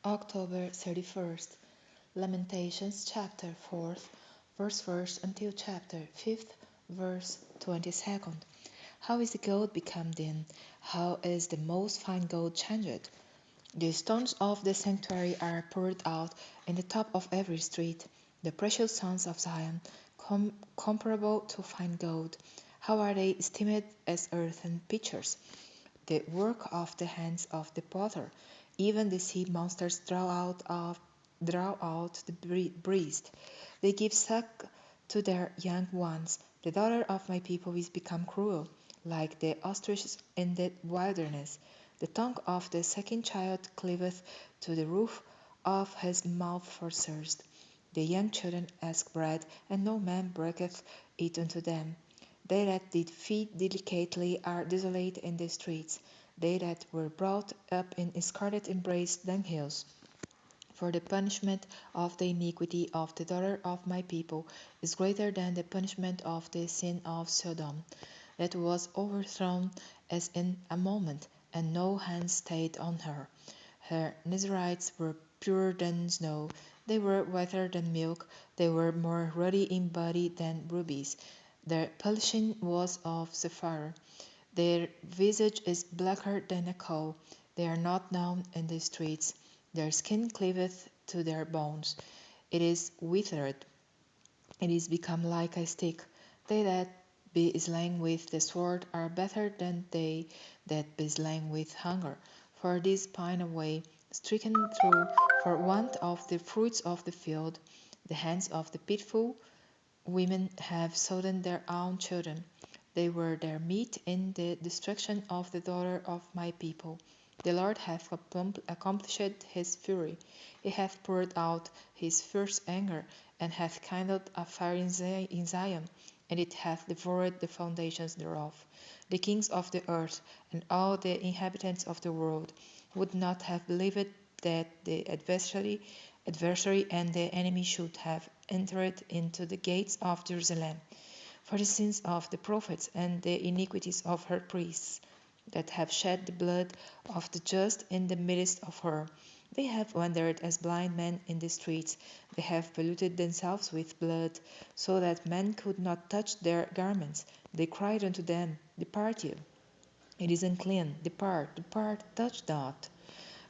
October 31st, Lamentations chapter 4th, verse 1st until chapter 5th, verse 22nd. How is the gold become dim? How is the most fine gold changed? The stones of the sanctuary are poured out in the top of every street, the precious stones of Zion, comparable to fine gold. How are they esteemed as earthen pitchers, the work of the hands of the potter. Even the sea monsters draw out the breast. They give suck to their young ones. The daughter of my people is become cruel, like the ostriches in the wilderness. The tongue of the second child cleaveth to the roof of his mouth for thirst. The young children ask bread, and no man breaketh it unto them. They that did feed delicately are desolate in the streets, they that were brought up in scarlet embrace dunghills. For the punishment of the iniquity of the daughter of my people is greater than the punishment of the sin of Sodom, that was overthrown as in a moment, and no hand stayed on her. Her Nazarites were purer than snow, they were whiter than milk, they were more ruddy in body than rubies. Their polishing was of sapphire. Their visage is blacker than a coal. They are not known in the streets. Their skin cleaveth to their bones. It is withered. It is become like a stick. They that be slain with the sword are better than they that be slain with hunger. For these pine away, stricken through for want of the fruits of the field. The hands of the pitiful women have sodden their own children. They were their meat in the destruction of the daughter of my people. The Lord hath accomplished his fury. He hath poured out his fierce anger, and hath kindled a fire in Zion, and it hath devoured the foundations thereof. The kings of the earth, and all the inhabitants of the world, would not have believed that the adversary and the enemy should have entered into the gates of Jerusalem. For the sins of the prophets and the iniquities of her priests, that have shed the blood of the just in the midst of her. They have wandered as blind men in the streets. They have polluted themselves with blood, so that men could not touch their garments. They cried unto them, Depart you. It is unclean. Depart, depart, touch not.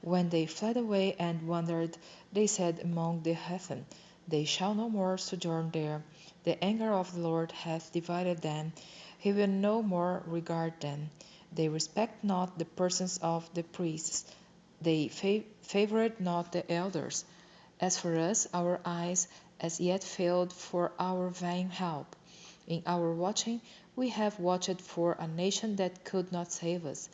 When they fled away and wandered, they said among the heathen, They shall no more sojourn there. The anger of the Lord hath divided them. He will no more regard them. They respect not the persons of the priests. They favored not the elders. As for us, our eyes as yet failed for our vain help. In our watching, we have watched for a nation that could not save us.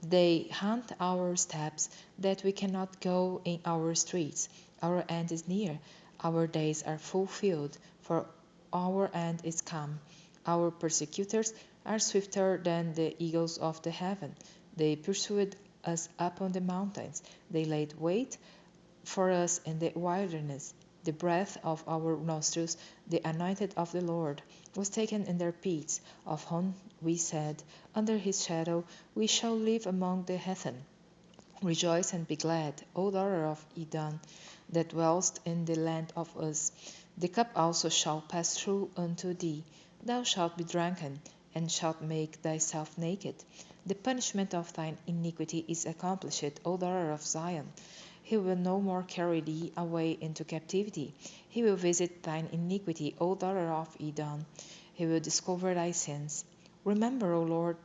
They hunt our steps, that we cannot go in our streets. Our end is near, our days are fulfilled, for our end is come. Our persecutors are swifter than the eagles of the heaven. They pursued us upon the mountains. They laid wait for us in the wilderness. The breath of our nostrils, the anointed of the Lord, was taken in their pits, of whom we said, Under his shadow we shall live among the heathen. Rejoice and be glad, O daughter of Edom, that dwellest in the land of Uz. The cup also shall pass through unto thee. Thou shalt be drunken, and shalt make thyself naked. The punishment of thine iniquity is accomplished, O daughter of Zion. He will no more carry thee away into captivity. He will visit thine iniquity, O daughter of Edom. He will discover thy sins. Remember, O Lord,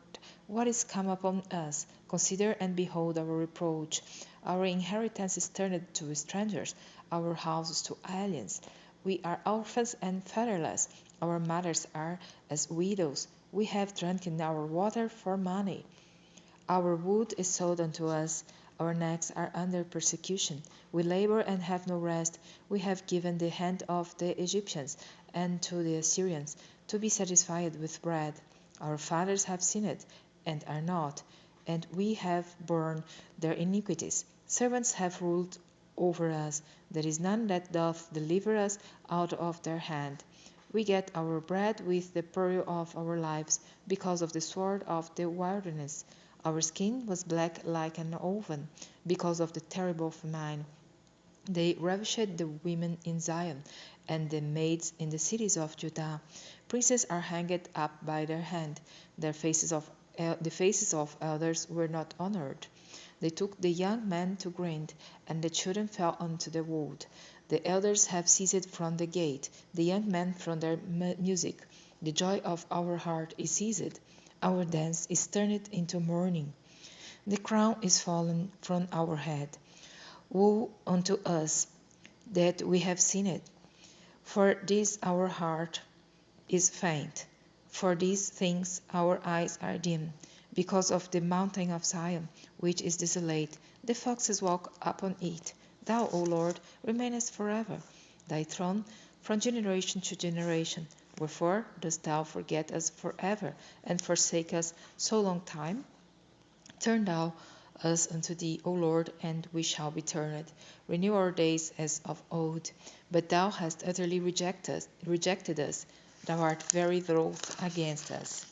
what is come upon us. Consider and behold our reproach. Our inheritance is turned to strangers, our houses to aliens. We are orphans and fatherless. Our mothers are as widows. We have drunken our water for money. Our wood is sold unto us. Our necks are under persecution. We labor and have no rest. We have given the hand of the Egyptians and to the Assyrians to be satisfied with bread. Our fathers have sinned and are not, and we have borne their iniquities. Servants have ruled over us. There is none that doth deliver us out of their hand. We get our bread with the peril of our lives, because of the sword of the wilderness. Our skin was black like an oven, because of the terrible famine. They ravished the women in Zion, and the maids in the cities of Judah. Princes are hanged up by their hand. The faces of elders were not honored. They took the young men to grind, and the children fell onto the wood. The elders have ceased from the gate, the young men from their music. The joy of our heart is ceased. Our dance is turned into mourning. The crown is fallen from our head. Woe unto us that we have seen it! For this our heart is faint. For these things our eyes are dim. Because of the mountain of Zion, which is desolate, the foxes walk upon it. Thou, O Lord, remainest forever, thy throne from generation to generation. Wherefore dost thou forget us forever, and forsake us so long time? Turn thou us unto thee, O Lord, and we shall be turned. Renew our days as of old. But thou hast utterly rejected us. Thou art very wroth against us.